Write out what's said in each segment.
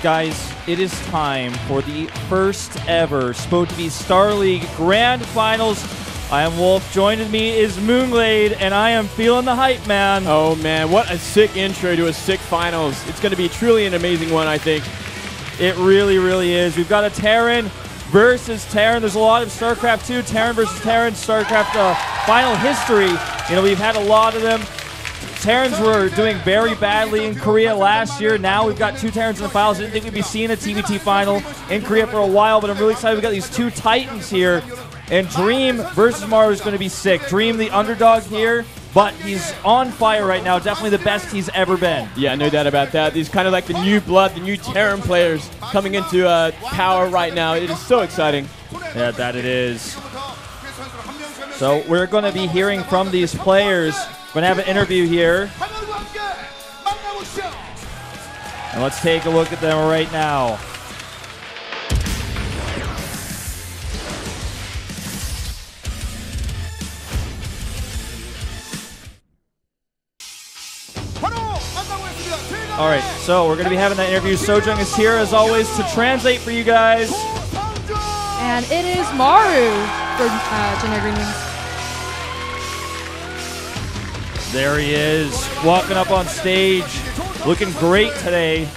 Guys, it is time for the first ever SportsTV Star League Grand Finals. I am Wolf. Joining me is Moonglade, and I am feeling the hype, man. Oh, man. What a sick intro to a sick finals. It's going to be truly an amazing one, I think. It really, really is. We've got a Terran versus Terran. There's a lot of Starcraft 2, Terran versus Terran, Starcraft final history. You know, we've had a lot of them. Terrans were doing very badly in Korea last year. Now we've got two Terrans in the finals. I didn't think we'd be seeing a TVT final in Korea for a while, but I'm really excited. We've got these two Titans here. And Dream versus Maru is going to be sick. Dream, the underdog here, but he's on fire right now. Definitely the best he's ever been. Yeah, no doubt about that. These kind of like the new blood, the new Terran players coming into power right now. It is so exciting. Yeah, that it is. So we're going to be hearing from these players. We're going to have an interview here. And let's take a look at them right now. All right, so we're going to be having that interview. Sojung is here, as always, to translate for you guys. And it is Maru for Gender Greetings. There he is, walking up on stage, looking great today.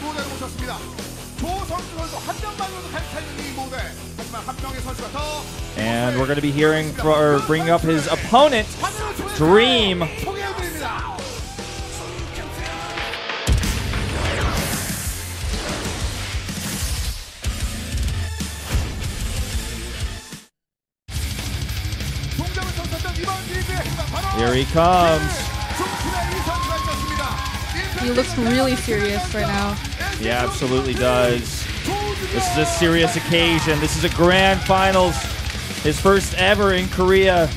And we're going to be hearing or bringing up his opponent, Dream. Here he comes. He looks really serious right now. He absolutely does. This is a serious occasion. This is a grand finals. His first ever in Korea.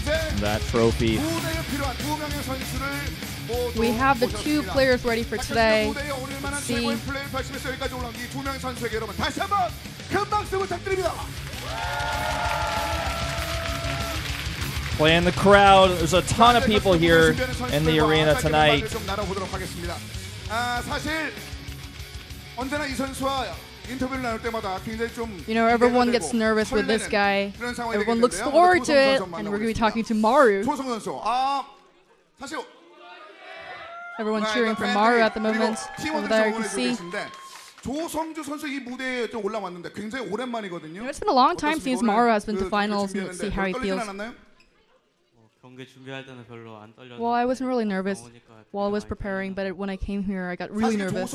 And that trophy. We have the two players ready for today. Let's see. Playing the crowd. There's a ton of people here in the arena tonight. You know, everyone gets nervous with this guy. Everyone looks forward to it, and we're going to be talking to Maru. Everyone's cheering for Maru at the moment. Over there, you can see. You know, it's been a long time since Maru has been to finals, and let's see how he feels. Well, I wasn't really nervous while I was preparing, but when I came here, I got really nervous.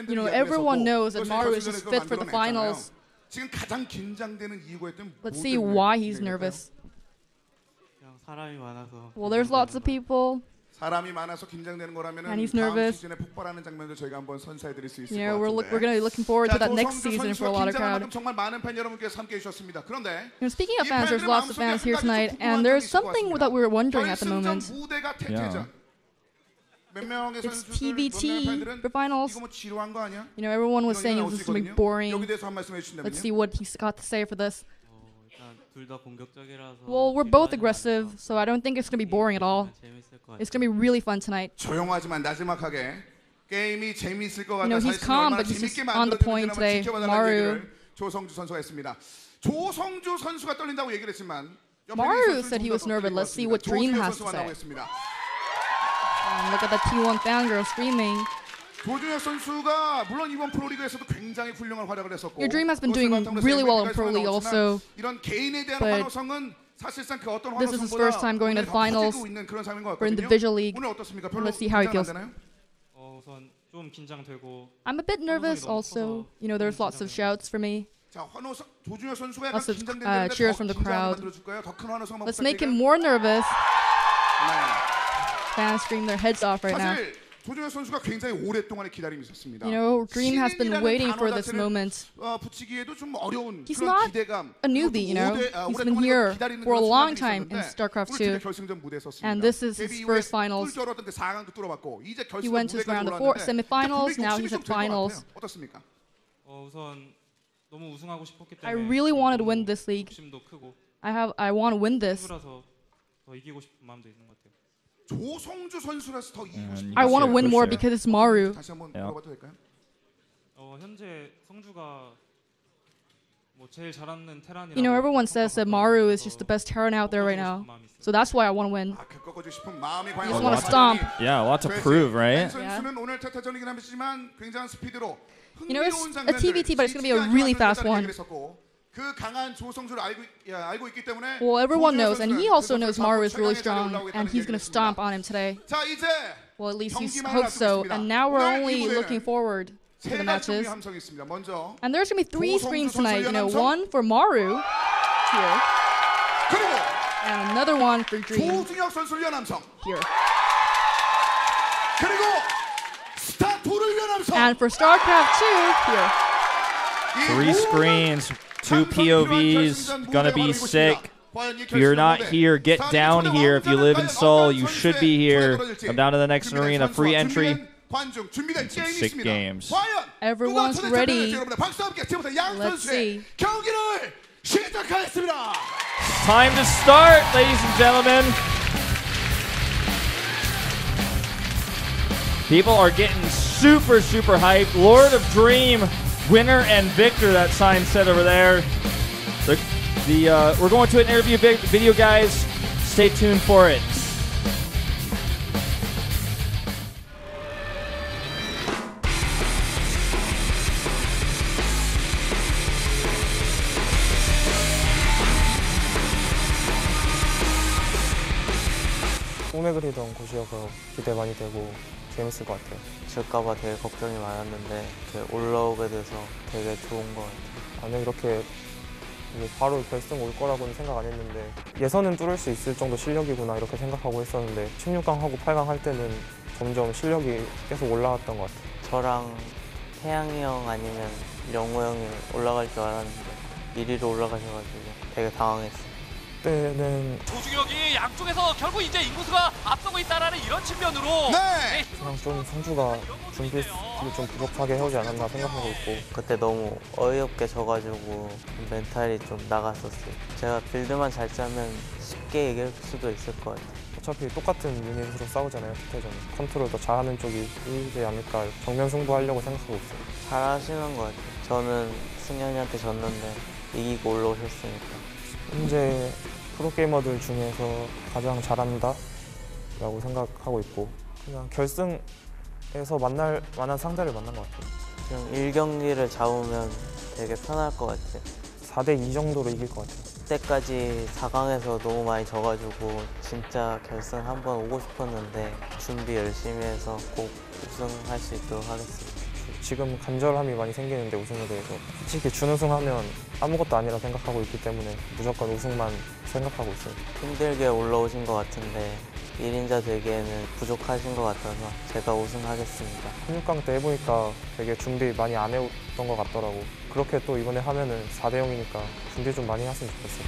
You know, everyone knows that Maru is just fit for the finals. Let's see why he's nervous. Well, there's lots of people. And he's nervous. You know, we're going to be looking forward to that next season for a lot of crowd. You know, speaking of fans, there's lots of fans here tonight, and there's something that we're wondering at the moment. Yeah. It's TVT for finals. You know, everyone was saying it was going to be boring. Let's see what he's got to say for this. Well, we're both aggressive, so I don't think it's going to be boring at all. It's going to be really fun tonight. You know, he's calm, but he's just on the point today. Maru. Maru said he was nervous. Let's see what Dream has to say. Look at the T1 fangirl screaming. Your Dream has been doing really well in Pro League also, but this is his first time going to the finals for Individual League. Let's see how he feels. I'm a bit nervous also. You know, there's lots of shouts for me. Lots of cheers from the crowd. Let's make him more nervous. Fans scream their heads off right now. You know, Dream has been waiting for this moment. He's not a newbie, you know. He's been here for a long time in Starcraft 2. And this is his first finals. He went to his round of semifinals, now he's at finals. I really wanted to win this league. I want to win this. I want to win more because it's Maru. Yeah. You know, everyone says that Maru is just the best Terran out there right now. So that's why I want to win. I just want to stomp. Yeah, a lot to prove, right? Yeah. You know, it's a TVT, but it's going to be a really fast one. Well, everyone knows, and he also knows Maru is really strong, and he's going to stomp on him today. Well, at least he hopes so. And now we're only looking forward to the matches. And there's going to be 3 screens tonight. You know, one for Maru here, and another one for Dream here. And for Starcraft 2 here. 3 screens, 2 POVs, gonna be sick. If you're not here, get down here. If you live in Seoul, you should be here. Come down to the next arena, free entry. Some sick games. Everyone's ready. Let's see. Time to start, ladies and gentlemen. People are getting super, super hyped. Lord of Dream, winner and victor, that sign said over there. We're going to an interview video, guys. Stay tuned for it. 꿈에 그리던 곳이어서 기대 많이 되고 재밌을 것 같아요. 질까봐 되게 걱정이 많았는데 올라오게 돼서 되게 좋은 것 같아요. 만약 이렇게 바로 결승 올 거라고는 생각 안 했는데 예선은 뚫을 수 있을 정도 실력이구나 이렇게 생각하고 했었는데 16강하고 8강 할 때는 점점 실력이 계속 올라왔던 것 같아요. 저랑 태양이 형 아니면 영호 형이 올라갈 줄 알았는데 1위로 올라가셔가지고 되게 당황했어요. 그때는 조중혁이 양쪽에서 결국 이제 인구수가 앞서고 있다라는 이런 측면으로 그냥 좀 성주가 준비를 좀 부족하게 해오지 않았나 생각하고 있고 그때 너무 어이없게 져가지고 멘탈이 좀 나갔었어요. 제가 빌드만 잘 짜면 쉽게 이길 수도 있을 것 같아요. 어차피 똑같은 유닛으로 싸우잖아요. 특혜전 컨트롤 더 잘하는 쪽이 이기지 않을까 정면 승부하려고 생각하고 있어요. 잘하시는 것 같아요. 저는 승현이한테 졌는데 이기고 올라오셨으니까 현재 프로게이머들 중에서 가장 잘한다 라고 생각하고 있고 그냥 결승에서 만날 만한 상대를 만난 것 같아요. 그냥 1경기를 잡으면 되게 편할 것 같아요. 4대2 정도로 이길 것 같아요. 그때까지 4강에서 너무 많이 져가지고 진짜 결승 한번 오고 싶었는데 준비 열심히 해서 꼭 우승할 수 있도록 하겠습니다. 지금 간절함이 많이 생기는데 우승에 대해서 솔직히 준우승하면 아무것도 아니라 생각하고 있기 때문에 무조건 우승만 생각하고 있어요. 힘들게 올라오신 것 같은데 1인자 되기에는 부족하신 것 같아서 제가 우승하겠습니다. 16강 때 해보니까 되게 준비 많이 안 해왔던 것 같더라고. 그렇게 또 이번에 하면은 4대0이니까 준비 좀 많이 했으면 좋겠어요.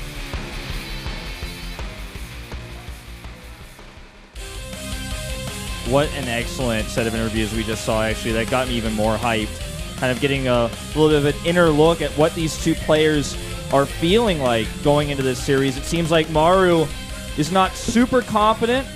What an excellent set of interviews we just saw, actually. That got me even more hyped. Kind of getting a little bit of an inner look at what these two players are feeling like going into this series. It seems like Maru is not super confident,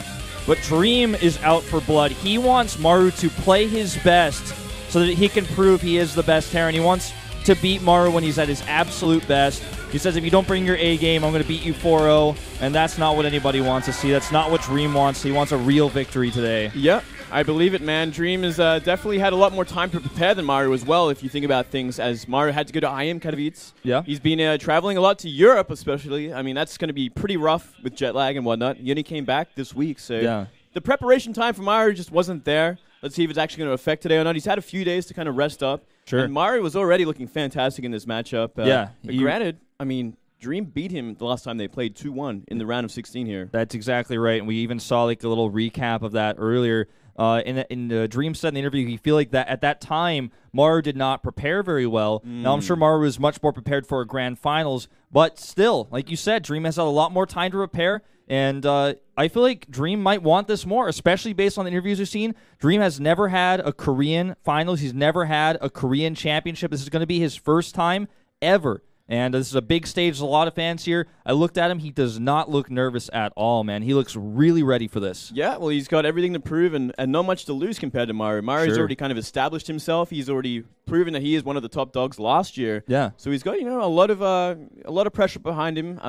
but Dream is out for blood. He wants Maru to play his best so that he can prove he is the best Terran. He wants to beat Maru when he's at his absolute best. He says, if you don't bring your A game, I'm going to beat you 4-0. And that's not what anybody wants to see. That's not what Dream wants. He wants a real victory today. Yep, I believe it, man. Dream has definitely had a lot more time to prepare than Maru as well, if you think about things, as Maru had to go to IM Katowice. Yeah. He's been traveling a lot to Europe, especially. I mean, that's going to be pretty rough with jet lag and whatnot. He only came back this week, so yeah. The preparation time for Maru just wasn't there. Let's see if it's actually going to affect today or not. He's had a few days to kind of rest up. Sure. And Maru was already looking fantastic in this matchup. Yeah. But granted, I mean, Dream beat him the last time they played 2-1 in the round of 16 here. That's exactly right, and we even saw like a little recap of that earlier. In the Dream said in the interview, he feel like that at that time Maru did not prepare very well. Now I'm sure Maru is much more prepared for a grand finals, but still, like you said, Dream has had a lot more time to prepare, and I feel like Dream might want this more, especially based on the interviews we've seen. Dream has never had a Korean finals. He's never had a Korean championship. This is going to be his first time ever And this is a big stage. There's a lot of fans here. I looked at him. He does not look nervous at all, man. He looks really ready for this. Yeah, well, he's got everything to prove and not much to lose compared to Maru. Maru's already kind of established himself. He's already proven that he is one of the top dogs last year. Yeah. So he's got, a lot of pressure behind him.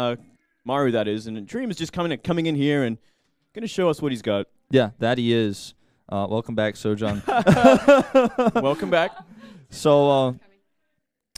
Maru, that is. And Dream is just coming in here and going to show us what he's got. Yeah, that he is. Welcome back, Sojourn. Welcome back. So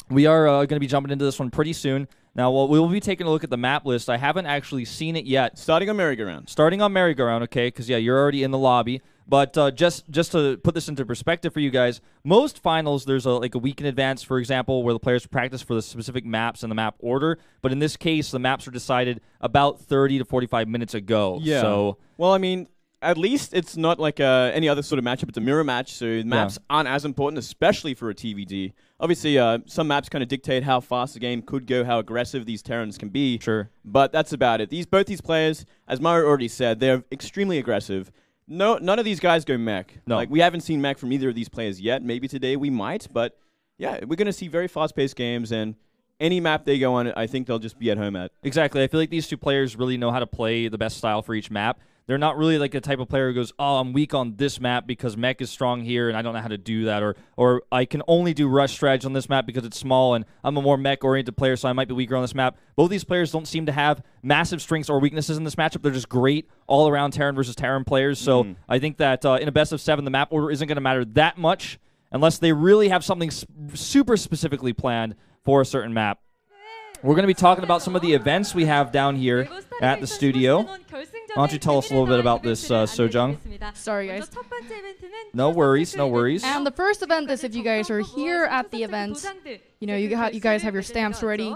we are going to be jumping into this one pretty soon. Now, we'll be taking a look at the map list. I haven't actually seen it yet. Starting on Merry-Go-Round. Starting on Merry-Go-Round, okay, because, yeah, you're already in the lobby. But just to put this into perspective for you guys, most finals, there's a week in advance, for example, where the players practice for the specific maps and the map order. But in this case, the maps are decided about 30 to 45 minutes ago. Yeah. So, well, I mean, at least it's not like any other sort of matchup. It's a mirror match, so maps aren't as important, especially for a TVD. Obviously, some maps kind of dictate how fast the game could go, how aggressive these Terrans can be. Sure. But that's about it. Both these players, as Maru already said, they're extremely aggressive. No, none of these guys go mech. No. Like, we haven't seen mech from either of these players yet. Maybe today we might, but yeah, we're going to see very fast-paced games, and any map they go on, I think they'll just be at home at. Exactly. I feel like these two players really know how to play the best style for each map. They're not really like the type of player who goes, oh, I'm weak on this map because mech is strong here and I don't know how to do that. Or I can only do rush strategy on this map because it's small and I'm a more mech-oriented player, so I might be weaker on this map. Both these players don't seem to have massive strengths or weaknesses in this matchup. They're just great all-around Terran versus Terran players. So I think that in a best-of-7, the map order isn't going to matter that much unless they really have something super specifically planned for a certain map. We're going to be talking about some of the events we have down here at the studio. Why don't you tell us a little bit about this, Sojung? Sorry, guys. No worries, no worries. And the first event is if you guys are here at the event, you guys have your stamps ready.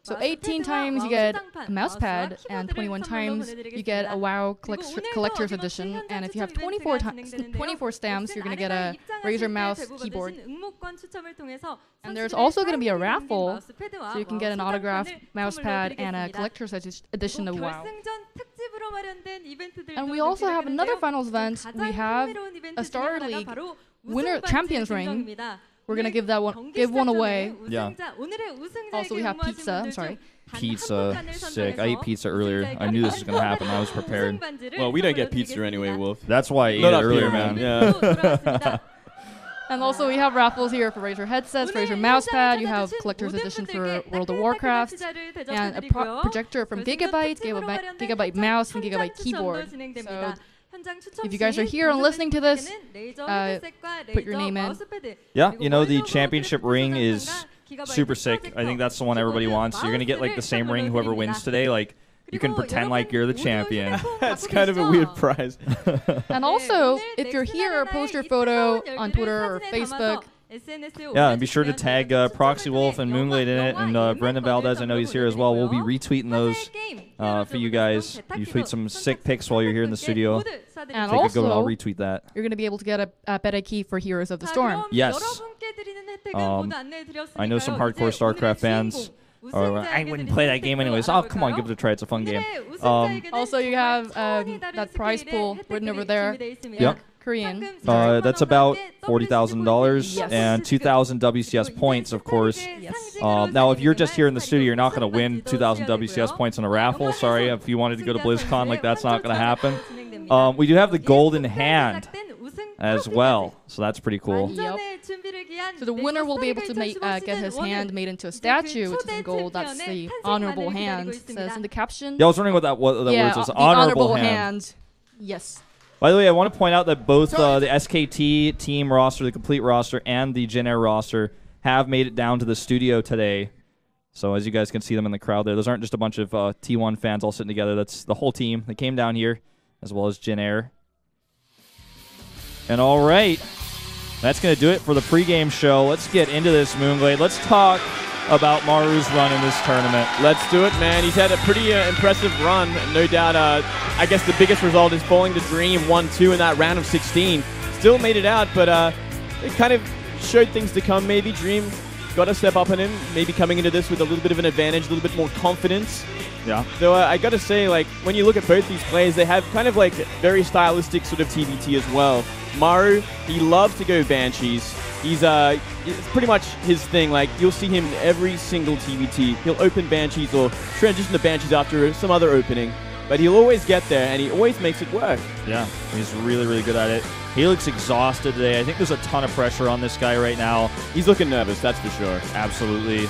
So 18 times you get a mouse pad, and 21 times you get a WoW Collector's Edition. And if you have 24 stamps, you're going to get a Razer mouse keyboard. And there's also going to be a raffle, so you can get an autographed mouse pad and a Collector's Edition of WoW. And we also have another finals event. We have a Star League Winner Champions ring. We're gonna give one away. Yeah. Also, we have pizza. I'm sorry. Pizza, sick. I ate pizza earlier. I knew this was gonna happen. I was prepared. Well, we don't get pizza anyway, Wolf. That's why I ate it earlier, man. Yeah. And also, we have raffles here for Razer headsets, Razer mousepad. You have Collector's Edition for World of Warcraft, and a projector from Gigabyte, Gigabyte mouse, and Gigabyte keyboard. So if you guys are here and listening to this, put your name in. Yeah, the championship ring is super sick. I think that's the one everybody wants. You're going to get like the same ring whoever wins today. Like, you can pretend like you're the champion. That's kind of a weird prize. And also, if you're here, post your photo on Twitter or Facebook. Yeah, and be sure to tag Proxy Wolf and Moonglade in it, and Brendan Valdez, I know he's here as well. We'll be retweeting those for you guys. You tweet some sick pics while you're here in the studio. And Take also, a go, I'll retweet that. You're going to be able to get a beta key for Heroes of the Storm. Yes. I know some hardcore Starcraft fans. I wouldn't play that game anyways. Oh, come on, give it a try. It's a fun game. Also, you have that prize pool written over there. Yep. Korean. That's about $40,000 Yes. and 2,000 WCS points, of course. Yes. Now, if you're just here in the studio, you're not going to win 2,000 WCS points in a raffle. Sorry, if you wanted to go to BlizzCon, like that's not going to happen. We do have the golden hand as well, so that's pretty cool. Yep. So the winner will be able to get his hand made into a statue, which is in gold. That's the honorable hand. It says in the caption. Yeah, I was wondering what that word says. The Honorable hand. Yes. By the way, I want to point out that both the SKT team roster, the complete roster, and the Jin Air roster have made it down to the studio today. So as you guys can see them in the crowd there, those aren't just a bunch of T1 fans all sitting together. That's the whole team. They came down here, as well as Jin Air. And all right, that's going to do it for the pregame show. Let's get into this, Moonglade. Let's talk about Maru's run in this tournament. Let's do it, man. He's had a pretty impressive run. No doubt, I guess the biggest result is falling to Dream 1-2 in that round of 16. Still made it out, but it kind of showed things to come. Maybe Dream got a step up on him, maybe coming into this with a little bit of an advantage, a little bit more confidence. Yeah. Though I got to say, like, when you look at both these players, they have kind of like very stylistic sort of TVT as well. Maru, he loves to go Banshees. He's it's pretty much his thing. Like, you'll see him in every single TVT. He'll open Banshees or transition to Banshees after some other opening. But he'll always get there, and he always makes it work. Yeah, he's really, really good at it. He looks exhausted today. I think there's a ton of pressure on this guy right now. He's looking nervous, that's for sure. Absolutely.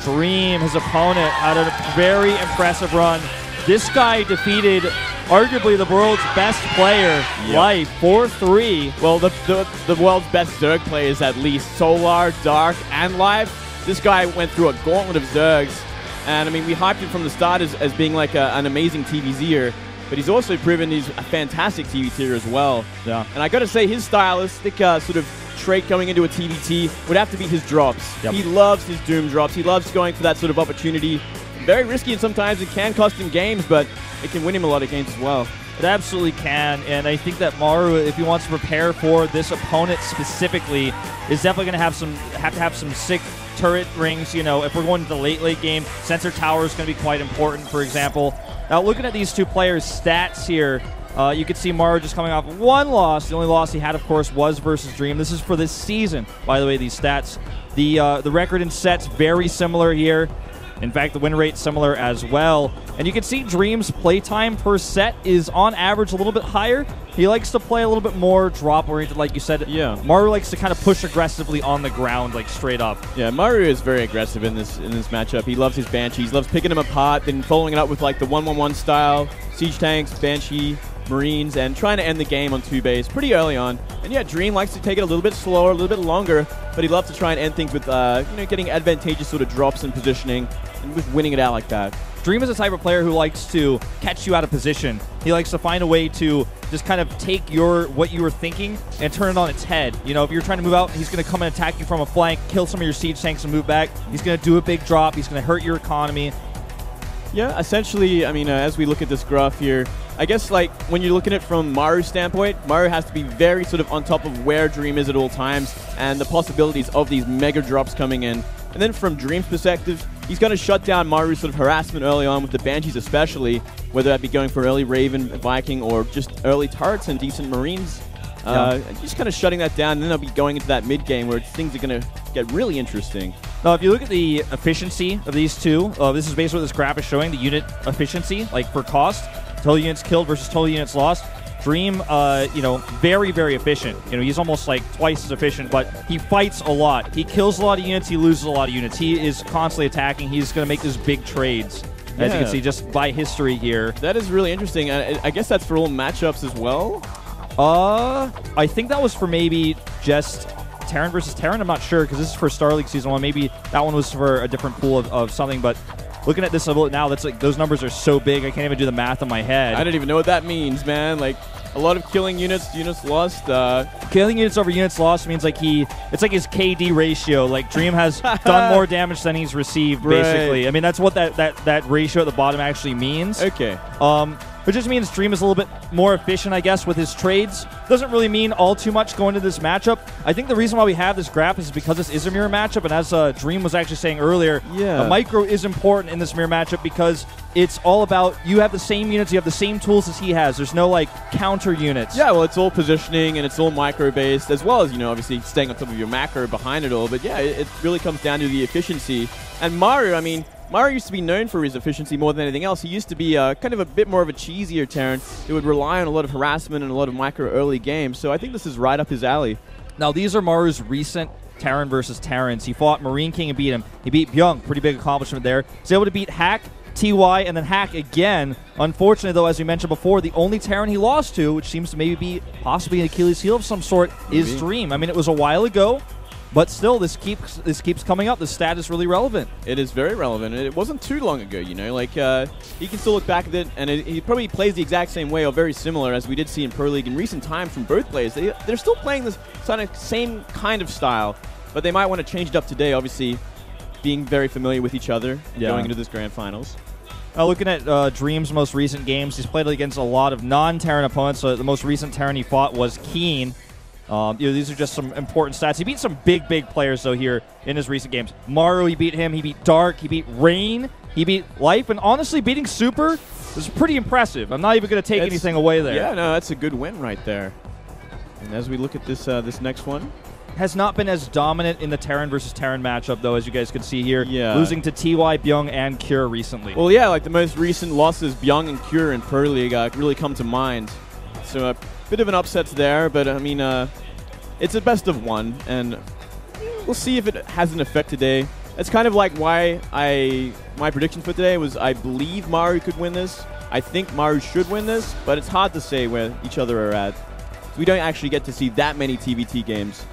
Dream, his opponent, had a very impressive run. This guy defeated arguably the world's best player, Life, 4-3. Well, the world's best Zerg players, at least. Solar, Dark, and Live. This guy went through a gauntlet of Zergs. And, I mean, we hyped him from the start as being like an amazing TVZer, but he's also proven he's a fantastic TVTer as well. Yeah. And I got to say, his stylistic sort of trait going into a TVT would have to be his drops. Yep. He loves his Doom drops. He loves going for that sort of opportunity. Very risky, and sometimes it can cost him games, but it can win him a lot of games as well. It absolutely can, and I think that Maru, if he wants to prepare for this opponent specifically, is definitely going to have some sick turret rings. You know, if we're going to the late game, sensor tower is going to be quite important, for example. Now, looking at these two players' stats here, you can see Maru just coming off one loss. The only loss he had, of course, was versus Dream. This is for this season, by the way, these stats. The record in sets, very similar here. In fact, the win rate similar as well. And you can see Dream's playtime per set is on average a little bit higher. He likes to play a little bit more drop-oriented, like you said. Yeah. Maru likes to kind of push aggressively on the ground, like straight up. Yeah, Maru is very aggressive in this matchup. He loves his Banshees, loves picking them apart, then following it up with like the 1-1-1 style, Siege Tanks, Banshee, Marines, and trying to end the game on 2 base pretty early on. And yeah, Dream likes to take it a little bit slower, a little bit longer, but he loves to try and end things with getting advantageous sort of drops and positioning, and with winning it out like that. Dream is the type of player who likes to catch you out of position. He likes to find a way to just kind of take what you were thinking and turn it on its head. You know, if you're trying to move out, he's going to come and attack you from a flank, kill some of your siege tanks and move back. He's going to do a big drop. He's going to hurt your economy. Yeah, essentially, I mean, as we look at this graph here, I guess, like, when you're looking at it from Maru's standpoint, Maru has to be very sort of on top of where Dream is at all times and the possibilities of these mega drops coming in. And then from Dream's perspective, he's going to shut down Maru's sort of harassment early on with the Banshees especially, whether that be going for early Raven, Viking, or just early turrets and decent Marines. Just kind of shutting that down, and then they'll be going into that mid-game where things are going to get really interesting. Now, if you look at the efficiency of these two, this is basically what this graph is showing, the unit efficiency, like for cost, total units killed versus total units lost. Dream, very, very efficient. You know, he's almost like twice as efficient, but he fights a lot. He kills a lot of units, he loses a lot of units. He is constantly attacking. He's going to make these big trades, as you can see, just by history here. That is really interesting. I guess that's for all matchups as well? I think that was for maybe just Terran versus Terran. I'm not sure, because this is for Star League Season 1. Maybe that one was for a different pool of something, but looking at this now, that's like those numbers are so big, I can't even do the math in my head. I don't even know what that means, man. Like, a lot of killing units lost. Killing units over units lost means like it's like his KD ratio. Like, Dream has done more damage than he's received, basically. Right. I mean, that's what that ratio at the bottom actually means. Okay. It just means Dream is a little bit more efficient, I guess, with his trades. Doesn't really mean all too much going into this matchup. I think the reason why we have this graph is because this is a mirror matchup, and as Dream was actually saying earlier, a micro is important in this mirror matchup because it's all about you have the same units, you have the same tools as he has. There's no, like, counter units. Yeah, well, it's all positioning, and it's all micro-based, as well as, obviously staying on top of your macro behind it all. But yeah, it really comes down to the efficiency. And Maru, I mean, Maru used to be known for his efficiency more than anything else. He used to be kind of a bit more of a cheesier Terran who would rely on a lot of harassment and a lot of micro early games. So I think this is right up his alley. Now, these are Maru's recent Terran versus Terrans. He fought Marine King and beat him. He beat Byung, pretty big accomplishment there. He's able to beat Hack, TY, and then Hack again. Unfortunately, though, as we mentioned before, the only Terran he lost to, which seems to maybe be possibly an Achilles heel of some sort, is Dream. I mean, it was a while ago, but still, this keeps coming up. The stat is really relevant. It is very relevant. It wasn't too long ago, Like, he can still look back at it, and he probably plays the exact same way or very similar as we did see in Pro League in recent times from both players. They're still playing this same kind of style, but they might want to change it up today, obviously being very familiar with each other going into this Grand Finals. Looking at Dream's most recent games, he's played against a lot of non-Terran opponents. The most recent Terran he fought was Keen. These are just some important stats. He beat some big players, though, here in his recent games. Maru, he beat him. He beat Dark. He beat Rain. He beat Life. And honestly, beating Super is pretty impressive. I'm not even going to take anything away there. Yeah, no, that's a good win right there. And as we look at this this next one, has not been as dominant in the Terran versus Terran matchup, though, as you guys can see here. Yeah. Losing to TY, Byung, and Cure recently. Well, yeah, like the most recent losses, Byung and Cure in Pro League really come to mind. So a bit of an upset there, but I mean, it's a best of one, and we'll see if it has an effect today. It's kind of like why my prediction for today was I believe Maru could win this. I think Maru should win this, but it's hard to say where each other are at. We don't actually get to see that many TVT games.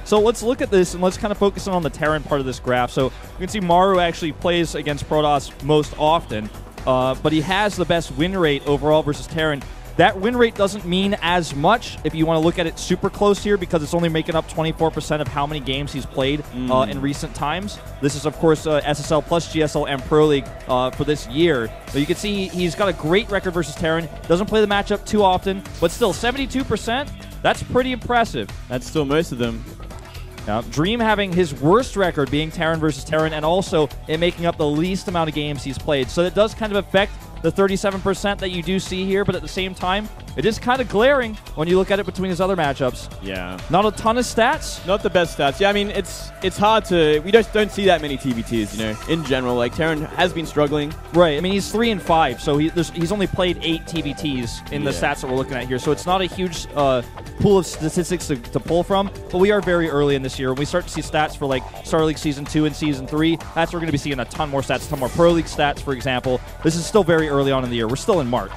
So let's look at this, and let's kind of focus on the Terran part of this graph. So you can see Maru actually plays against Protoss most often, but he has the best win rate overall versus Terran. That win rate doesn't mean as much if you want to look at it super close here, because it's only making up 24% of how many games he's played in recent times. This is, of course, SSL plus GSL and Pro League for this year. But you can see he's got a great record versus Terran. Doesn't play the matchup too often, but still 72%. That's pretty impressive. That's still most of them. Now, Dream having his worst record being Terran versus Terran, and also it making up the least amount of games he's played. So it does kind of affect the 37% that you do see here, but at the same time, it is kind of glaring when you look at it between his other matchups. Yeah. Not a ton of stats. Not the best stats. Yeah, I mean, it's hard to... We don't see that many TVTs, you know, in general. Like, Terran has been struggling. Right. I mean, he's 3-5, so he's only played 8 TVTs in the stats that we're looking at here. So it's not a huge pool of statistics to pull from, but we are very early in this year. When we start to see stats for, like, Star League Season 2 and Season 3, that's where we're going to be seeing a ton more stats, a ton more Pro League stats, for example. This is still very early on in the year. We're still in March.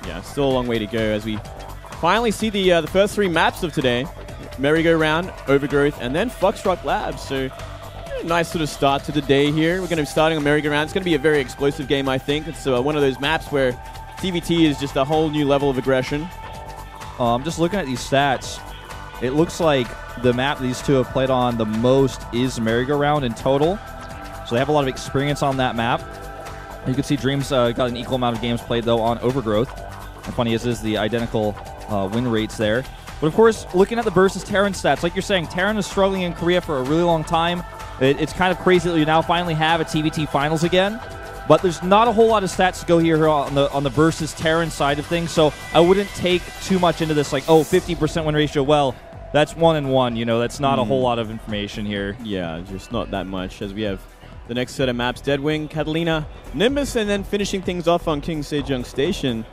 Yeah, still a long way to go as we finally see the first 3 maps of today. Merry-Go-Round, Overgrowth, and then Foxtrot Labs. So, nice sort of start to the day here. We're going to be starting on Merry-Go-Round. It's going to be a very explosive game, I think. It's one of those maps where TVT is just a whole new level of aggression. I'm just looking at these stats. It looks like the map these two have played on the most is Merry-Go-Round in total. So they have a lot of experience on that map. You can see Dream's got an equal amount of games played, though, on Overgrowth. And funny is the identical win rates there. But, of course, looking at the versus Terran stats, like you're saying, Terran is struggling in Korea for a really long time. It's kind of crazy that you now finally have a TVT Finals again. But there's not a whole lot of stats to go here on the versus Terran side of things, so I wouldn't take too much into this, like, oh, 50% win ratio. Well, that's 1-1, you know, that's not a whole lot of information here. Yeah, just not that much, as we have the next set of maps, Deadwing, Catalina, Nimbus, and then finishing things off on King Sejong Station.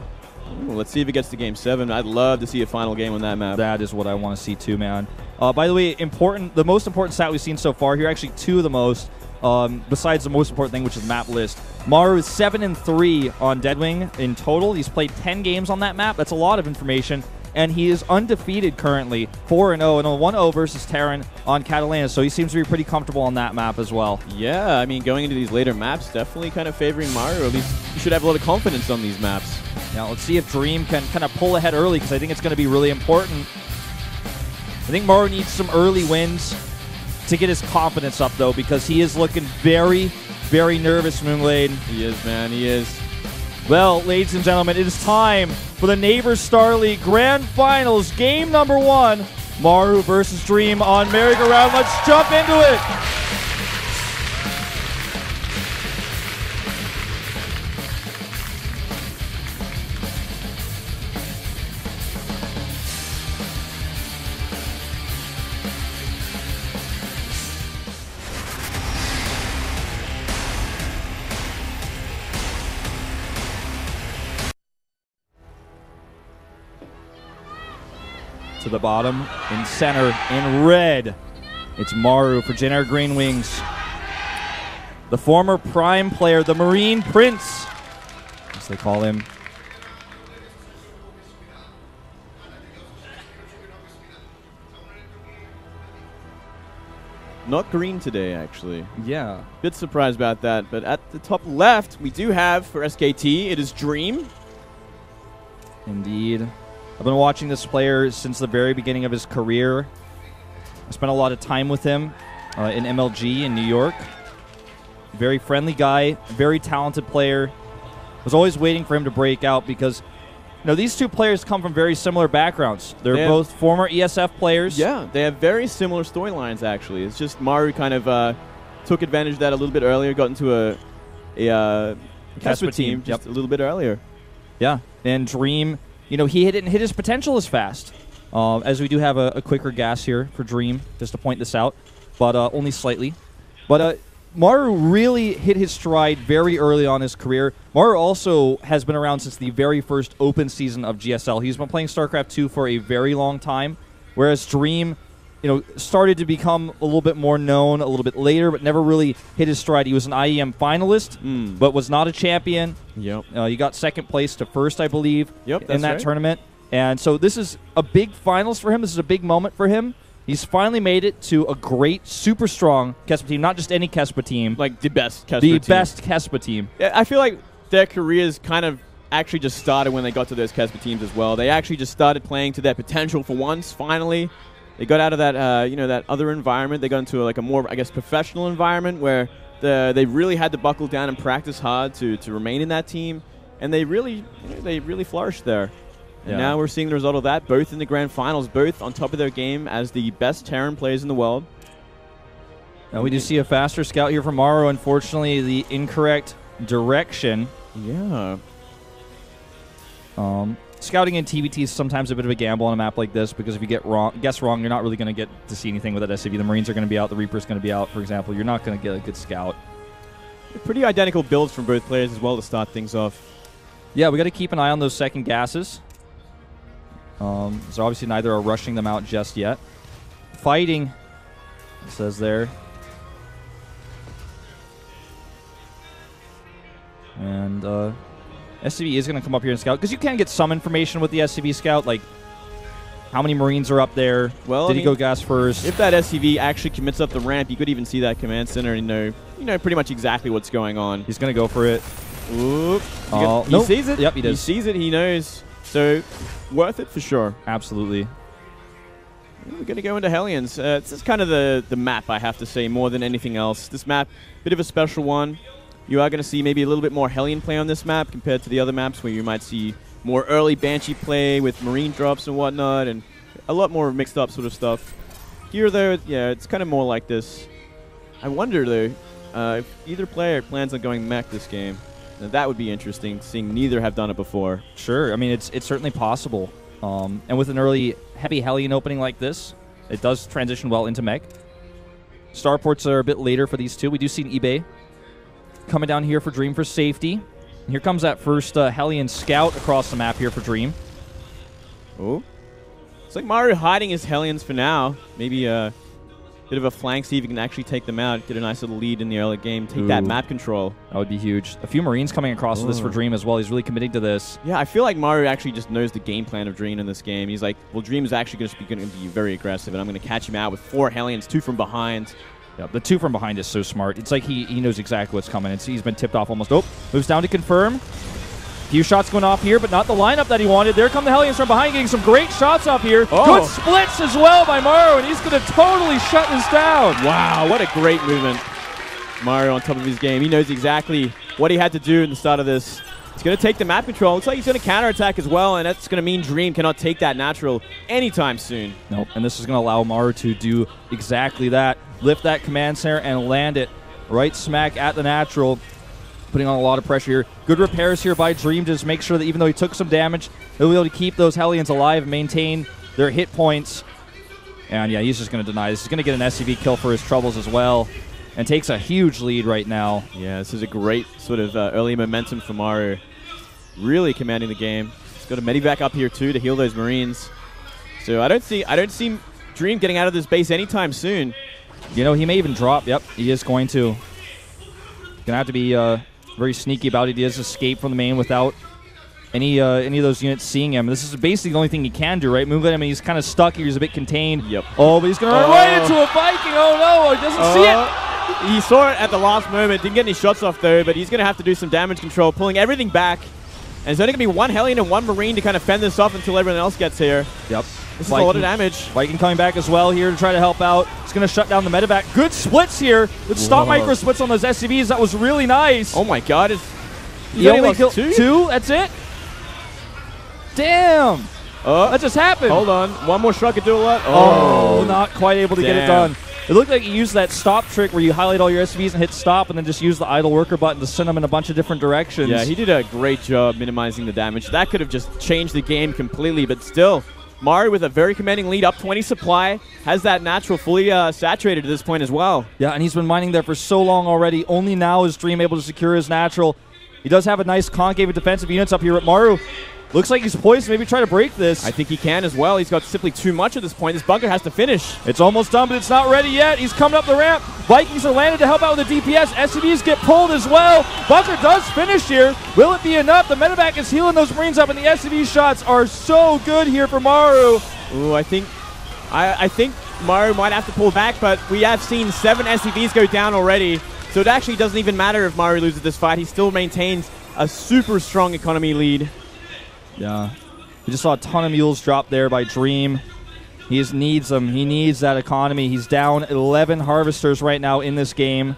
Ooh, let's see if it gets to Game 7. I'd love to see a final game on that map. That is what I want to see too, man. By the way, the most important stat we've seen so far here, actually two of the most, besides the most important thing, which is map list. Maru is 7-3 on Deadwing in total. He's played 10 games on that map. That's a lot of information. And he is undefeated currently, 4-0, and a 1-0 versus Terran on Catalina. So he seems to be pretty comfortable on that map as well. Yeah, I mean, going into these later maps, definitely kind of favoring Maru. At least you should have a lot of confidence on these maps. Now, let's see if Dream can kind of pull ahead early, because I think it's going to be really important. I think Maru needs some early wins to get his confidence up, though, because he is looking very, very nervous, Moonglade. He is, man. He is. Well, ladies and gentlemen, it is time for the Neighbors Star League Grand Finals, game number 1, Maru versus Dream on Merry-Go-Round. Let's jump into it. To the bottom, in center, in red, it's Maru for Jenner Green Wings. The former Prime player, the Marine Prince, as they call him. Not green today, actually. Yeah. Bit surprised about that, but at the top left, we do have, for SKT, it is Dream. Indeed. I've been watching this player since the very beginning of his career. I spent a lot of time with him in MLG in New York. Very friendly guy, very talented player. Was always waiting for him to break out because, you know, these two players come from very similar backgrounds. They're both former ESF players. Yeah, they have very similar storylines, actually. It's just Maru kind of took advantage of that a little bit earlier, got into a Casper team just a little bit earlier. Yeah, and Dream, you know, he didn't hit his potential as fast. as we do have a quicker gas here for Dream, just to point this out, but only slightly. But Maru really hit his stride very early on in his career. Maru also has been around since the very first open season of GSL. He's been playing StarCraft 2 for a very long time, whereas Dream, started to become a little bit more known a little bit later, but never really hit his stride. He was an IEM finalist, but was not a champion. Yep. He got second place to first, I believe, in that right. tournament. And so this is a big finals for him. This is a big moment for him. He's finally made it to a great, super strong Kespa team, not just any Kespa team. Like the best Kespa team. The best Kespa team. Yeah, I feel like their careers kind of actually just started when they got to those Kespa teams as well. They actually just started playing to their potential for once, finally. They got out of that, that other environment. They got into a more, I guess, professional environment where they really had to buckle down and practice hard to remain in that team. And they really flourished there. And now we're seeing the result of that, both in the grand finals, both on top of their game as the best Terran players in the world. Now we do see a faster scout here from Maru. Unfortunately, the incorrect direction. Yeah. Scouting in TBT is sometimes a bit of a gamble on a map like this because if you guess wrong, you're not really going to get to see anything with that SCV. The Marines are going to be out, the Reaper's going to be out, for example. You're not going to get a good scout. Pretty identical builds from both players as well to start things off. Yeah, we got to keep an eye on those second gases. So obviously neither are rushing them out just yet. Fighting, it says there. And SCV is going to come up here and scout, because you can get some information with the SCV scout, like how many Marines are up there, well, did he go gas first. If that SCV actually commits up the ramp, you could even see that command center and know pretty much exactly what's going on. He's going to go for it. Oop. He sees it. Yep, he does. He sees it, he knows. So, worth it for sure. Absolutely. We're going to go into Hellions. This is kind of the map, I have to say, more than anything else. This map, bit of a special one. You are going to see maybe a little bit more Hellion play on this map compared to the other maps where you might see more early Banshee play with Marine drops and whatnot, and a lot more mixed up sort of stuff. Here, though, yeah, it's kind of more like this. I wonder, though, if either player plans on going mech this game. Now, that would be interesting, seeing neither have done it before. Sure. I mean, it's certainly possible. And with an early heavy Hellion opening like this, it does transition well into mech. Starports are a bit later for these two. We do see an eBay coming down here for Dream for safety. And here comes that first Hellion scout across the map here for Dream. Oh. It's like Maru hiding his Hellions for now. Maybe a bit of a flank, see if he can actually take them out, get a nice little lead in the early game, take that map control. That would be huge. A few Marines coming across with this for Dream as well. He's really committing to this. Yeah, I feel like Maru actually just knows the game plan of Dream in this game. He's like, well, Dream is actually going to be very aggressive, and I'm going to catch him out with 4 Hellions, 2 from behind. Yeah, the 2 from behind is so smart. It's like he knows exactly what's coming. He's been tipped off almost. Oh, moves down to confirm. Few shots going off here, but not the lineup that he wanted. There come the Hellions from behind, getting some great shots up here. Oh. Good splits as well by Maru, and he's going to totally shut this down. Wow, what a great movement. Maru on top of his game. He knows exactly what he had to do in the start of this. He's going to take the map control. Looks like he's going to counterattack as well, and that's going to mean Dream cannot take that natural anytime soon. Nope, and this is going to allow Maru to do exactly that. Lift that command center and land it right smack at the natural. Putting on a lot of pressure here. Good repairs here by Dream to just make sure that even though he took some damage, he'll be able to keep those Hellions alive and maintain their hit points. And yeah, he's just going to deny this. He's going to get an SCV kill for his troubles as well, and takes a huge lead right now. Yeah, this is a great sort of early momentum for Maru. Really commanding the game. He's got a medivac up here too to heal those Marines. So I don't see Dream getting out of this base anytime soon. You know, he may even drop. Yep, he is going to. Gonna have to be very sneaky about it. He does escape from the main without any of those units seeing him. This is basically the only thing he can do, right? Move at him, and he's kind of stuck here. He's a bit contained. Yep. Oh, but he's going to run right into a Viking. Oh, no. He doesn't see it. He saw it at the last moment. Didn't get any shots off, though, but he's going to have to do some damage control, pulling everything back. And it's only going to be 1 Hellion and 1 Marine to kind of fend this off until everyone else gets here. Yep. This is a lot of damage. Viking coming back as well here to try to help out. It's going to shut down the medevac. Good splits here. Good stop micro splits on those SCVs. That was really nice. Oh, my God. He only killed 2? That's it? Damn. That just happened. Hold on. One more shot could do a lot. Oh, not quite able to get it done. It looked like he used that stop trick where you highlight all your SCVs and hit stop and then just use the idle worker button to send them in a bunch of different directions. Yeah, he did a great job minimizing the damage. That could have just changed the game completely, but still, Maru with a very commanding lead, up 20 supply, has that natural fully saturated at this point as well. Yeah, and he's been mining there for so long already. Only now is Dream able to secure his natural. He does have a nice concave of defensive units up here. Maru looks like he's poised to maybe try to break this. I think he can as well. He's got simply too much at this point. This bunker has to finish. It's almost done, but it's not ready yet. He's coming up the ramp. Vikings are landed to help out with the DPS. SCVs get pulled as well. Bunker does finish here. Will it be enough? The medevac is healing those Marines up, and the SCV shots are so good here for Maru. Ooh, I think Maru might have to pull back, but we have seen 7 SCVs go down already, so it actually doesn't even matter if Maru loses this fight. He still maintains a super strong economy lead. Yeah. We just saw a ton of mules drop there by Dream. He just needs them. He needs that economy. He's down 11 harvesters right now in this game.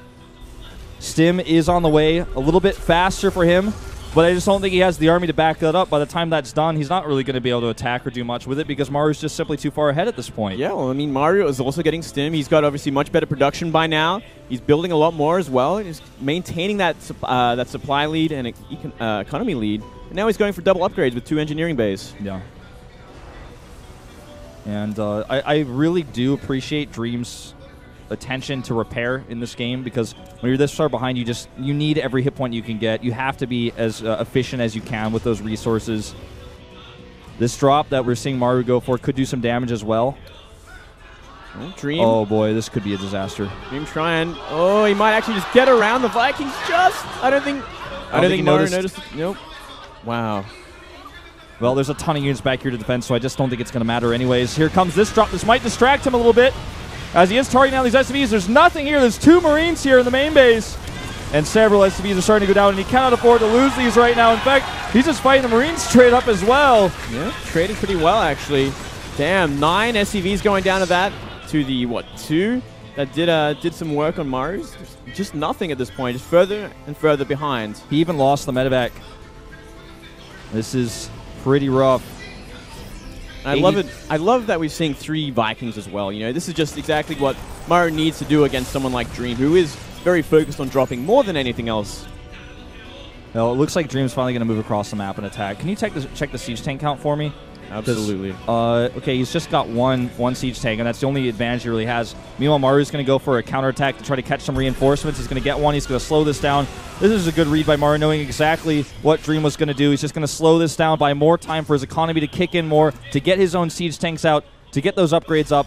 Stim is on the way. A little bit faster for him, but I just don't think he has the army to back that up. By the time that's done, he's not really going to be able to attack or do much with it because Maru's just simply too far ahead at this point. Yeah, well, I mean, Maru is also getting Stim. He's got obviously much better production by now. He's building a lot more as well. He's maintaining that supply lead and economy lead. And now he's going for double upgrades with 2 engineering bays. Yeah. And I really do appreciate Dream's attention to repair in this game because when you're this far behind, you need every hit point you can get. You have to be as efficient as you can with those resources. This drop that we're seeing Maru go for could do some damage as well. Oh, Dream. Oh boy, this could be a disaster. Dream trying. Oh, he might actually just get around the Vikings. I don't think Maru noticed. Nope. Wow. Well, there's a ton of units back here to defend, so I just don't think it's going to matter anyways. Here comes this drop. This might distract him a little bit as he is targeting down these SCVs. There's nothing here. There's 2 Marines here in the main base, and several SCVs are starting to go down, and he cannot afford to lose these right now. In fact, he's just fighting the Marines straight up as well. Yeah, trading pretty well, actually. Damn, 9 SCVs going down to that, to the, what, 2 that did some work on Maru's. Just nothing at this point, just further and further behind. He even lost the medevac. This is pretty rough. I love it. I love that we're seeing 3 Vikings as well. You know, this is just exactly what Maru needs to do against someone like Dream, who is very focused on dropping more than anything else. Well, it looks like Dream's finally going to move across the map and attack. Can you check the siege tank count for me? Absolutely. Okay, he's just got one siege tank, and that's the only advantage he really has. Meanwhile, Maru's going to go for a counterattack to try to catch some reinforcements. He's going to get one. He's going to slow this down. This is a good read by Maru, knowing exactly what Dream was going to do. He's just going to slow this down, buy more time for his economy to kick in more, to get his own siege tanks out, to get those upgrades up.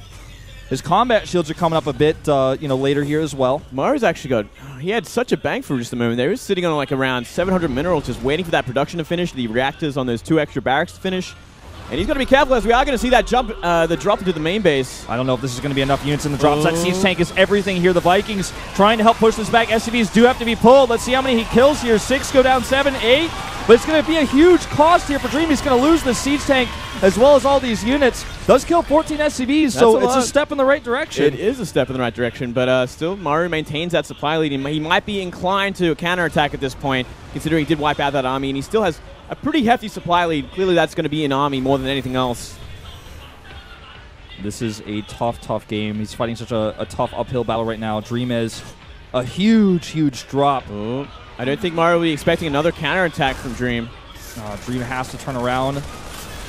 His combat shields are coming up a bit, later here as well. Maru's actually he had such a bang for just a moment there. He was sitting on like around 700 minerals, just waiting for that production to finish, the reactors on those 2 extra barracks to finish. And he's going to be careful as we are going to see that the drop into the main base. I don't know if this is going to be enough units in the drops. That siege tank is everything here. The Vikings trying to help push this back. SCVs do have to be pulled. Let's see how many he kills here. 6 go down, 7, 8. But it's going to be a huge cost here for Dream. He's going to lose the siege tank as well as all these units. Does kill 14 SCVs, so it's a step in the right direction. It is a step in the right direction, but still Maru maintains that supply lead. He might be inclined to counterattack at this point, considering he did wipe out that army, and he still has a pretty hefty supply lead. Clearly that's going to be an army more than anything else. This is a tough game. He's fighting such a tough uphill battle right now. Dream is a huge drop. Oh, I don't think Maru will be expecting another counterattack from Dream. Dream has to turn around.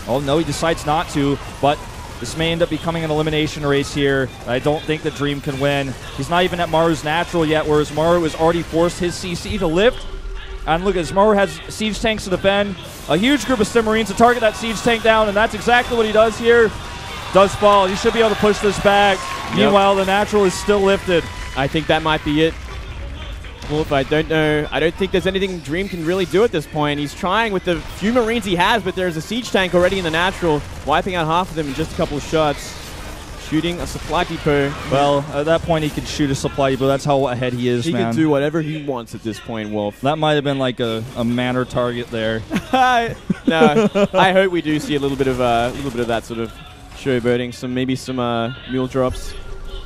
Oh, no, he decides not to, but this may end up becoming an elimination race here. I don't think that Dream can win. He's not even at Maru's natural yet, whereas Maru has already forced his CC to lift. And look at this, Maru has siege tanks to defend. A huge group of Stim Marines to target that siege tank down, and that's exactly what he does here. Does fall. He should be able to push this back. Yep. Meanwhile, the natural is still lifted. I think that might be it. Well, I don't know. I don't think there's anything Dream can really do at this point. He's trying with the few Marines he has, but there's a siege tank already in the natural, wiping out half of them in just a couple of shots. Shooting a supply depot. Well, at that point, he could shoot a supply depot. That's how ahead he is, man. He can do whatever he wants at this point, Wolf. That might have been like a manor target there. No, I hope we do see a little bit of that sort of showboating. Maybe some mule drops.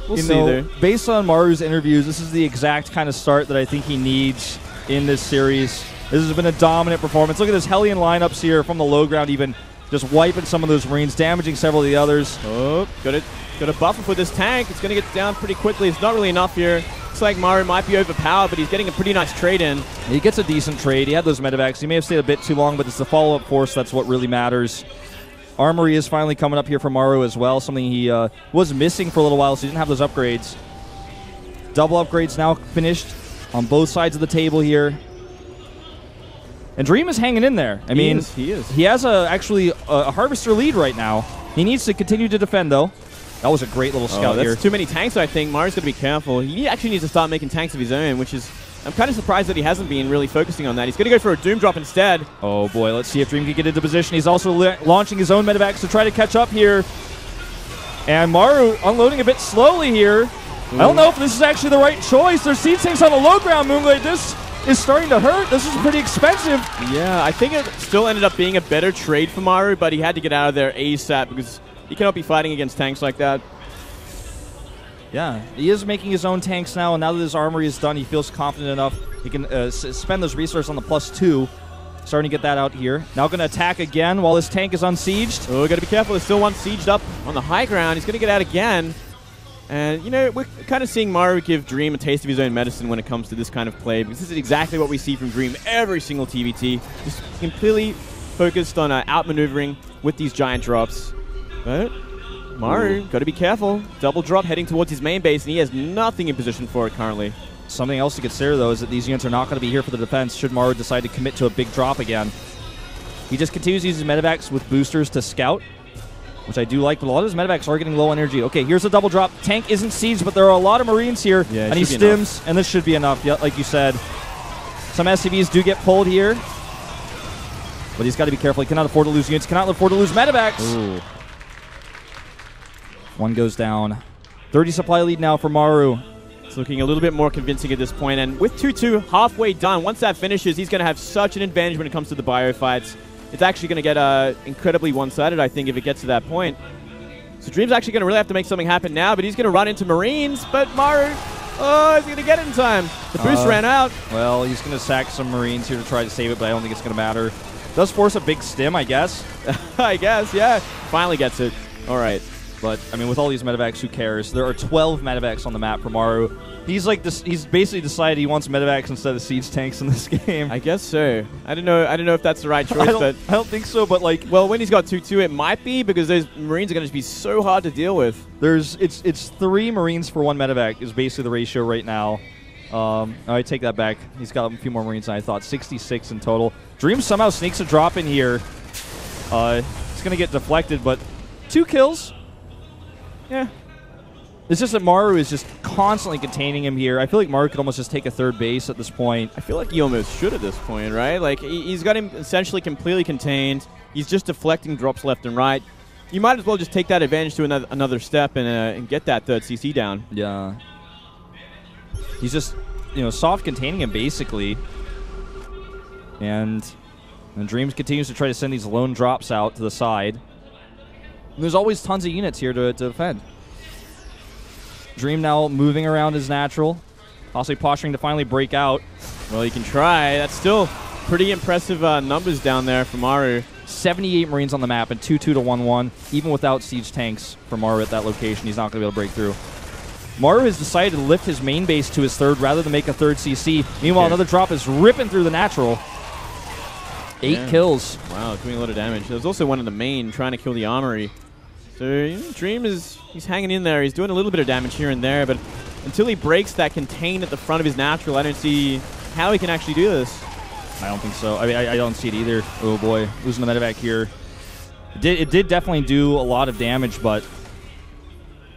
We'll see there. Based on Maru's interviews, this is the exact kind of start that I think he needs in this series. This has been a dominant performance. Look at this Hellion lineups here from the low ground, even just wiping some of those Marines, damaging several of the others. Oh, got a buffer for this tank. It's going to get down pretty quickly. It's not really enough here. Looks like Maru might be overpowered, but he's getting a pretty nice trade in. He gets a decent trade. He had those medevacs. He may have stayed a bit too long, but it's the follow-up force that's what really matters. Armory is finally coming up here for Maru as well, something he was missing for a little while, so he didn't have those upgrades. Double upgrades now finished on both sides of the table here. And Dream is hanging in there. I mean, he is. He has actually a Harvester lead right now. He needs to continue to defend, though. That was a great little scout here. That's too many tanks, I think. Maru's got to be careful. He actually needs to start making tanks of his own, which is... I'm kind of surprised that he hasn't been really focusing on that. He's going to go for a Doom Drop instead. Oh, boy. Let's see if Dream can get into position. He's also launching his own medevacs to try to catch up here. And Maru unloading a bit slowly here. I don't know if this is actually the right choice. There's seed tanks on the low ground, Moonglade. This is starting to hurt. This is pretty expensive. Yeah, I think it still ended up being a better trade for Maru, but he had to get out of there ASAP because he cannot be fighting against tanks like that. Yeah, he is making his own tanks now, and now that his armory is done, he feels confident enough. He can spend those resources on the +2. Starting to get that out here. Now going to attack again while his tank is unsieged. Oh, got to be careful. There's still one sieged up on the high ground. He's going to get out again. And, you know, we're kind of seeing Maru give Dream a taste of his own medicine when it comes to this kind of play, because this is exactly what we see from Dream every single TVT. Just completely focused on outmaneuvering with these giant drops. But Maru, got to be careful. Double drop heading towards his main base, and he has nothing in position for it currently. Something else to consider, though, is that these units are not going to be here for the defense should Maru decide to commit to a big drop again. He just continues to use his medevacs with boosters to scout, which I do like, but a lot of his medevacs are getting low energy. Okay, here's a double drop. Tank isn't sieged, but there are a lot of Marines here, and he stims, and this should be enough, like you said. Some SCVs do get pulled here, but he's got to be careful. He cannot afford to lose units, cannot afford to lose medevacs. Ooh. One goes down. 30 supply lead now for Maru. It's looking a little bit more convincing at this point, and with 2-2 halfway done, once that finishes, he's going to have such an advantage when it comes to the bio fights. It's actually going to get incredibly one-sided, I think, if it gets to that point. So Dream's actually going to really have to make something happen now, but he's going to run into Marines, but Maru, is he going to get it in time? The boost ran out. Well, he's going to sack some Marines here to try to save it, but I don't think it's going to matter. Does force a big stim, I guess. I guess, yeah. Finally gets it. All right. But, I mean, with all these medevacs, who cares? There are 12 medevacs on the map for Maru. He's like this. He's basically decided he wants medevacs instead of siege tanks in this game. I guess so. I don't know if that's the right choice, I don't think so. But like, well, when he's got 2-2, it might be, because those Marines are going to be so hard to deal with. It's 3 Marines for 1 medevac is basically the ratio right now. I take that back. He's got a few more Marines than I thought. 66 in total. Dream somehow sneaks a drop in here. It's going to get deflected, but 2 kills. Yeah. It's just that Maru is just constantly containing him here. I feel like Maru could almost just take a third base at this point. I feel like he almost should at this point, right? Like, he's got him essentially completely contained. He's just deflecting drops left and right. You might as well just take that advantage to another step and get that third CC down. Yeah. He's just, soft containing him, basically. And Dreams continues to try to send these lone drops out to the side. And there's always tons of units here to defend. Dream now moving around his natural, possibly posturing to finally break out. Well, he can try. That's still pretty impressive numbers down there for Maru. 78 Marines on the map and 2-2 to 1-1. Even without siege tanks for Maru at that location, he's not going to be able to break through. Maru has decided to lift his main base to his third rather than make a third CC. Meanwhile, another drop is ripping through the natural. 8 kills. Wow, doing a lot of damage. There's also one in the main trying to kill the armory. So Dream he's hanging in there. He's doing a little bit of damage here and there, but until he breaks that contain at the front of his natural, I don't see how he can actually do this. I don't think so. I mean, I don't see it either. Oh boy, losing the medevac here. It did definitely do a lot of damage, but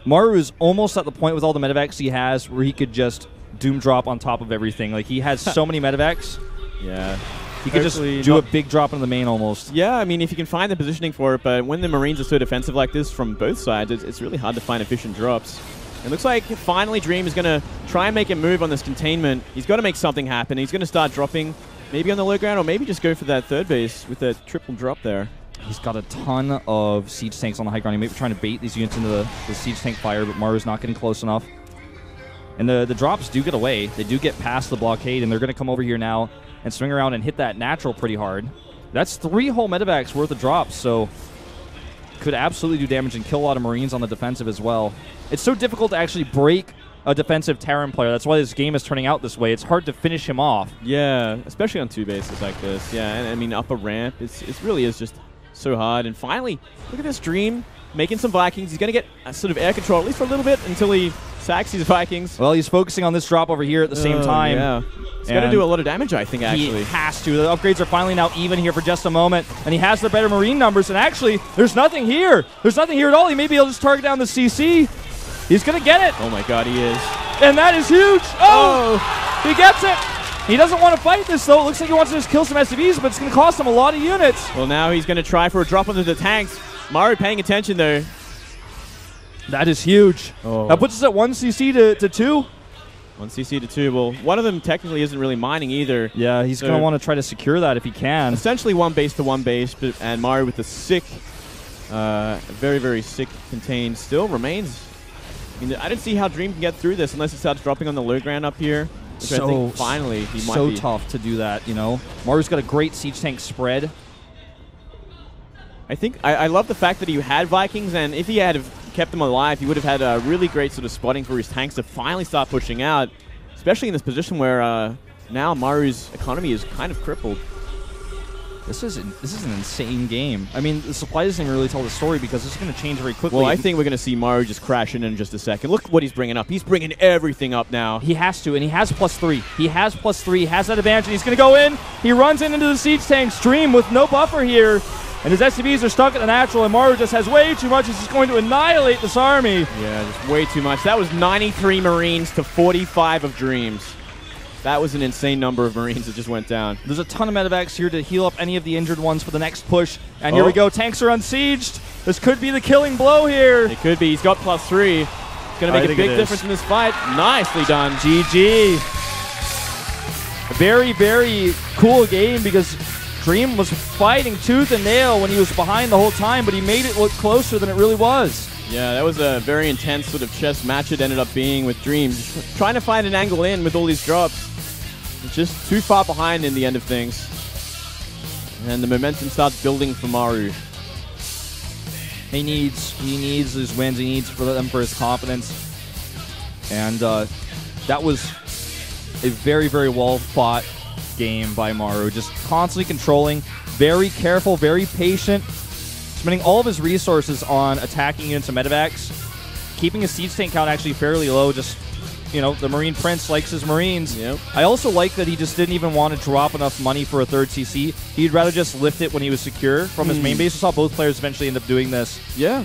Maru is almost at the point with all the medevacs he has where he could just doom drop on top of everything. Like, he has so many medevacs. Yeah. He could just do a big drop into the main almost. Yeah, I mean, if you can find the positioning for it, but when the Marines are so defensive like this from both sides, it's really hard to find efficient drops. It looks like finally Dream is going to try and make a move on this containment. He's got to make something happen. He's going to start dropping maybe on the low ground, or maybe just go for that third base with that triple drop there. He's got a ton of siege tanks on the high ground. He may be trying to bait these units into the siege tank fire, but Maru's not getting close enough. And the drops do get away. They do get past the blockade, and they're going to come over here now and swing around and hit that natural pretty hard. That's 3 whole medevacs worth of drops, so could absolutely do damage and kill a lot of Marines on the defensive as well. It's so difficult to actually break a defensive Terran player. That's why this game is turning out this way. It's hard to finish him off. Yeah, especially on 2 bases like this. Yeah, and I mean, up a ramp, it really is just so hard. And finally, look at this Dream making some Vikings. He's going to get a sort of air control, at least for a little bit, until he sacks his Vikings. Well, he's focusing on this drop over here at the same time. Yeah. He's going to do a lot of damage, I think, actually. He has to. The upgrades are finally now even here for just a moment. And he has the better Marine numbers. And actually, there's nothing here. There's nothing here at all. He may be able to just target down the CC. He's going to get it. Oh, my God, he is. And that is huge. Oh! He gets it. He doesn't want to fight this, though. It looks like he wants to just kill some SCVs, but it's going to cost him a lot of units. Well, now he's going to try for a drop onto the tanks. Maru paying attention, though. That is huge. Oh. That puts us at 1 CC to 2. 1 CC to 2. Well, one of them technically isn't really mining either. Yeah, he's going to want to try to secure that if he can. Essentially 1 base to 1 base, and Maru with the sick, very, very sick contain still remains. I mean, I didn't see how Dream can get through this unless he starts dropping on the low ground up here. Which I think finally he might be. So tough to do that, you know. Maru's got a great siege tank spread. I think I love the fact that he had Vikings, and if he had kept them alive, he would have had a really great sort of spotting for his tanks to finally start pushing out, especially in this position where now Maru's economy is kind of crippled. This is an insane game. I mean, the supply doesn't even really tell the story because it's going to change very quickly. Well, I think we're going to see Maru just crash in just a second. Look what he's bringing up. He's bringing everything up now. He has to, and he has +3. He has +3. He has that advantage, and he's going to go in. He runs into the siege tank Stream with no buffer here. And his SCVs are stuck at the natural, and Maru just has way too much. He's just going to annihilate this army. Yeah, just way too much. That was 93 Marines to 45 of Dreams. That was an insane number of Marines that just went down. There's a ton of medevacs here to heal up any of the injured ones for the next push. And here we go. Tanks are unsieged. This could be the killing blow here. It could be. He's got +3. It's going to make a big difference in this fight. Nicely done. GG. A very, very cool game because Dream was fighting tooth and nail when he was behind the whole time, but he made it look closer than it really was. Yeah, that was a very intense sort of chess match it ended up being with Dream. Just trying to find an angle in with all these drops. It's just too far behind in the end of things. And the momentum starts building for Maru. He needs his wins. He needs for them for his confidence. And that was a very, very well-fought game by Maru. Just constantly controlling, very careful, very patient, spending all of his resources on attacking units and medevacs, keeping his siege tank count actually fairly low. Just, you know, the Marine Prince likes his Marines. Yep. I also like that he just didn't even want to drop enough money for a 3rd CC. He'd rather just lift it when he was secure from his main base. We saw both players eventually end up doing this. Yeah.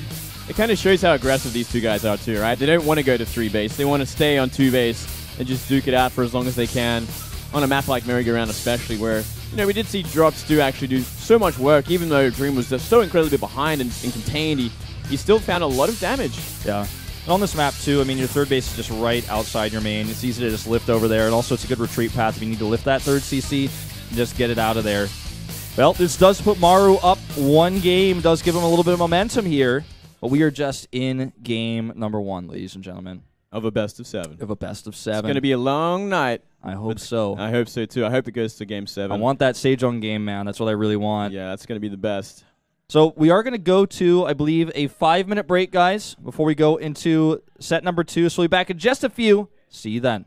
It kind of shows how aggressive these two guys are too, right? They don't want to go to 3 base. They want to stay on 2 base and just duke it out for as long as they can. On a map like Merry-Go-Round especially, where, you know, we did see drops actually do so much work, even though Dream was just so incredibly behind and contained, he still found a lot of damage. Yeah. And on this map, too, I mean, your 3rd base is just right outside your main. It's easy to just lift over there, and also it's a good retreat path if you need to lift that 3rd CC and just get it out of there. Well, this does put Maru up 1 game, does give him a little bit of momentum here, but we are just in game number 1, ladies and gentlemen. Of a best of 7. Of a best of 7. It's going to be a long night. I hope so. I hope so, too. I hope it goes to game 7. I want that Sejong game, man. That's what I really want. Yeah, that's going to be the best. So we are going to go to, I believe, a 5-minute break, guys, before we go into set number 2. So we'll be back in just a few. See you then.